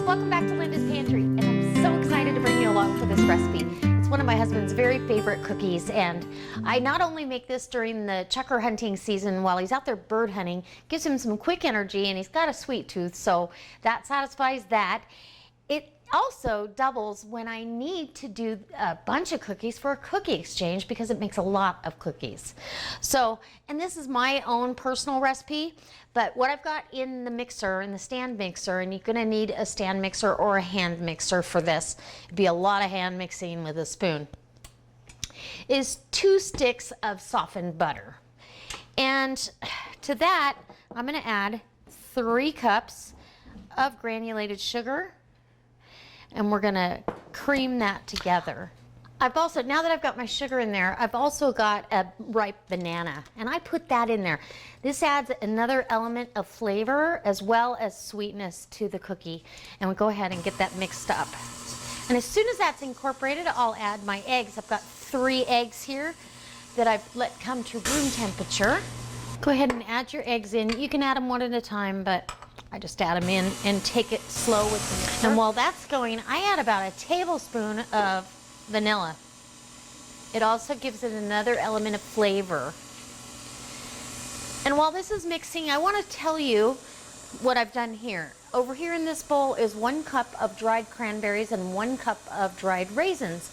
welcome back to Linda's Pantry, and I'm so excited to bring you along for this recipe. It's one of my husband's very favorite cookies, and I not only make this during the chukar hunting season while he's out there bird hunting, gives him some quick energy, and he's got a sweet tooth, so that satisfies that. It also doubles when I need to do a bunch of cookies for a cookie exchange because it makes a lot of cookies. So, and this is my own personal recipe, but what I've got in the mixer, in the stand mixer, and you're gonna need a stand mixer or a hand mixer for this. It'd be a lot of hand mixing with a spoon. Is 2 sticks of softened butter. And to that, I'm gonna add 3 cups of granulated sugar, and we're gonna cream that together. I've also, now that I've got my sugar in there, I've also got a ripe banana, and I put that in there. This adds another element of flavor as well as sweetness to the cookie, and we'll go ahead and get that mixed up. And as soon as that's incorporated, I'll add my eggs. I've got 3 eggs here that I've let come to room temperature. Go ahead and add your eggs in. You can add them one at a time, but I just add them in and take it slow with the mixer. And while that's going, I add about a tablespoon of vanilla. It also gives it another element of flavor. And while this is mixing, I want to tell you what I've done here. Over here in this bowl is 1 cup of dried cranberries and 1 cup of dried raisins.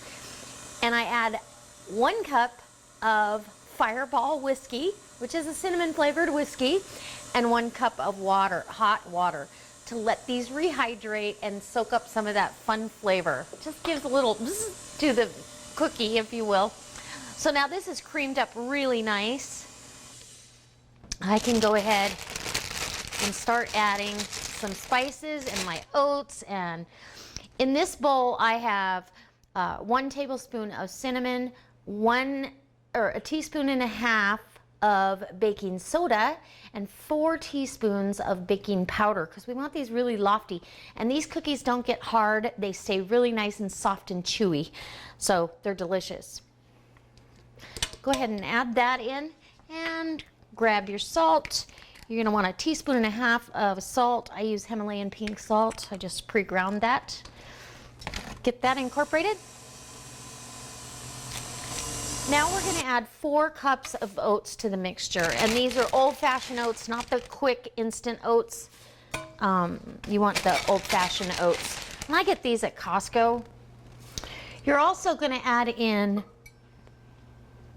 And I add 1 cup of Fireball whiskey, which is a cinnamon flavored whiskey, and 1 cup of water, hot water, to let these rehydrate and soak up some of that fun flavor. It just gives a little bzz to the cookie, if you will. So now this is creamed up really nice. I can go ahead and start adding some spices and my oats. And in this bowl, I have 1 tablespoon of cinnamon, 1 teaspoon and a half of baking soda, and 4 teaspoons of baking powder, because we want these really lofty. And these cookies don't get hard. They stay really nice and soft and chewy. So they're delicious. Go ahead and add that in and grab your salt. You're gonna want 1.5 teaspoons of salt. I use Himalayan pink salt. I just pre-ground that. Get that incorporated. Now we're going to add 4 cups of oats to the mixture, and these are old-fashioned oats, not the quick instant oats. You want the old-fashioned oats. And I get these at Costco. You're also going to add in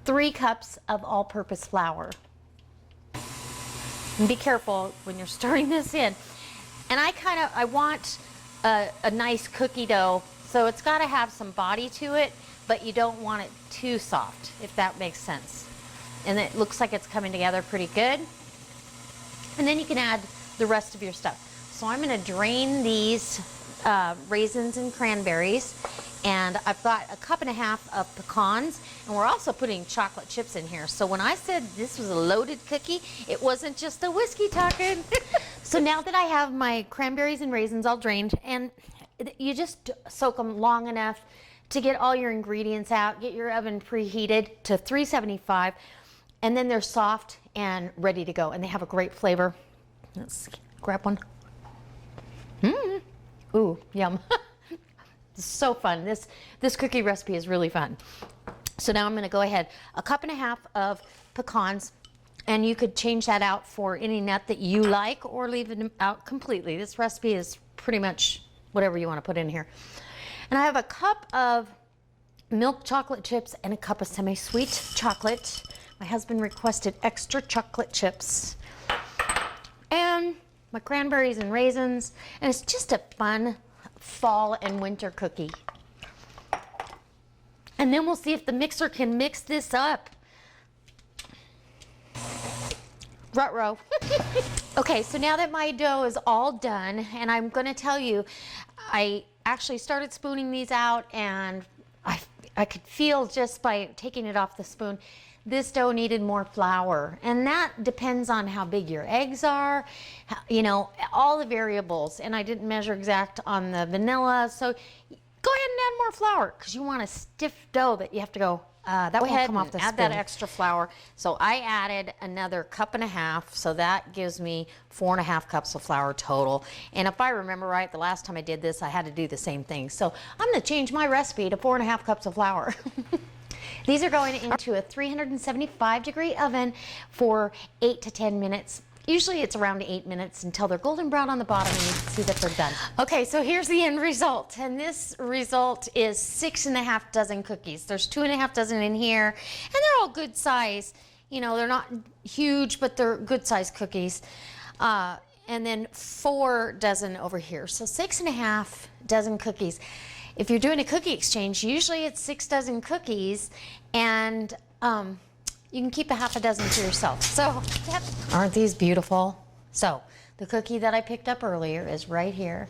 3 cups of all-purpose flour. And be careful when you're stirring this in. And I want a nice cookie dough, so it's got to have some body to it, but you don't want it too soft, if that makes sense. And it looks like it's coming together pretty good. And then you can add the rest of your stuff. So I'm gonna drain these raisins and cranberries, and I've got 1.5 cups of pecans, and we're also putting chocolate chips in here. So when I said this was a loaded cookie, it wasn't just a whiskey talking. So now that I have my cranberries and raisins all drained, and you just soak them long enough to get all your ingredients out, get your oven preheated to 375, and then they're soft and ready to go, and they have a great flavor. Let's grab one. Ooh, yum. It's so fun. This cookie recipe is really fun. So now I'm gonna go ahead, 1.5 cups of pecans, and you could change that out for any nut that you like or leave it out completely. This recipe is pretty much whatever you wanna put in here. And I have 1 cup of milk chocolate chips and 1 cup of semi-sweet chocolate. My husband requested extra chocolate chips. And my cranberries and raisins. And it's just a fun fall and winter cookie. And then we'll see if the mixer can mix this up. Ruh-roh. Okay, so now that my dough is all done, and I'm gonna tell you, I actually started spooning these out, and I could feel just by taking it off the spoon, this dough needed more flour. And that depends on how big your eggs are, you know, all the variables. And I didn't measure exact on the vanilla, so go ahead and add more flour, because you want a stiff dough that you have to go, that won't come off the spoon. Add that extra flour. So I added another 1.5 cups, so that gives me 4.5 cups of flour total. And if I remember right, the last time I did this, I had to do the same thing. So I'm going to change my recipe to 4.5 cups of flour. These are going into a 375-degree oven for 8 to 10 minutes. Usually it's around 8 minutes until they're golden brown on the bottom and you can see that they're done. Okay, so here's the end result. And this result is 6.5 dozen cookies. There's 2.5 dozen in here, and they're all good size. You know, they're not huge, but they're good size cookies. And then 4 dozen over here. So 6.5 dozen cookies. If you're doing a cookie exchange, usually it's 6 dozen cookies, and you can keep a half a dozen to yourself. So, aren't these beautiful? So, the cookie that I picked up earlier is right here.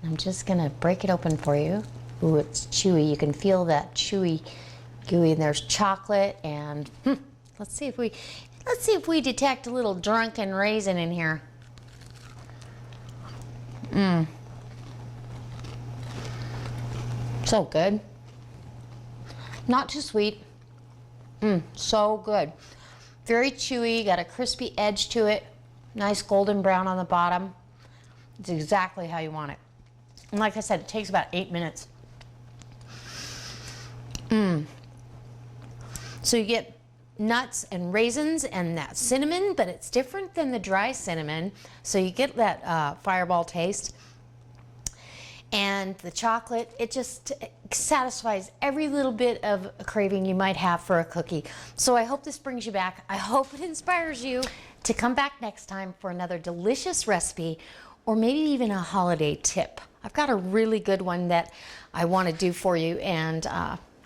I'm just gonna break it open for you. Ooh, it's chewy. You can feel that chewy, gooey, and there's chocolate, and let's see if we detect a little drunken raisin in here. So good. Not too sweet. So good. Very chewy, got a crispy edge to it. Nice golden brown on the bottom. It's exactly how you want it. And like I said, it takes about 8 minutes. So you get nuts and raisins and that cinnamon, but it's different than the dry cinnamon. So you get that fireball taste. And the chocolate, it just satisfies every little bit of a craving you might have for a cookie. So I hope this brings you back. I hope it inspires you to come back next time for another delicious recipe, or maybe even a holiday tip. I've got a really good one that I want to do for you, and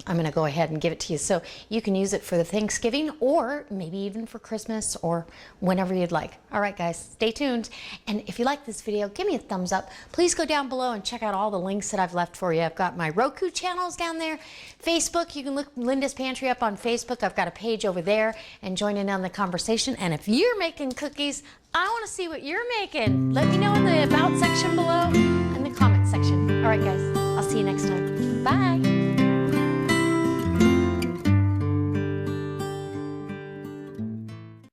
I'm going to go ahead and give it to you. So you can use it for the Thanksgiving, or maybe even for Christmas, or whenever you'd like. All right, guys, stay tuned. And if you like this video, give me a thumbs up. Please go down below and check out all the links that I've left for you. I've got my Roku channels down there. Facebook, you can look Linda's Pantry up on Facebook. I've got a page over there, and join in on the conversation. And if you're making cookies, I want to see what you're making. Let me know in the About section below and the comment section. All right, guys, I'll see you next time. Bye.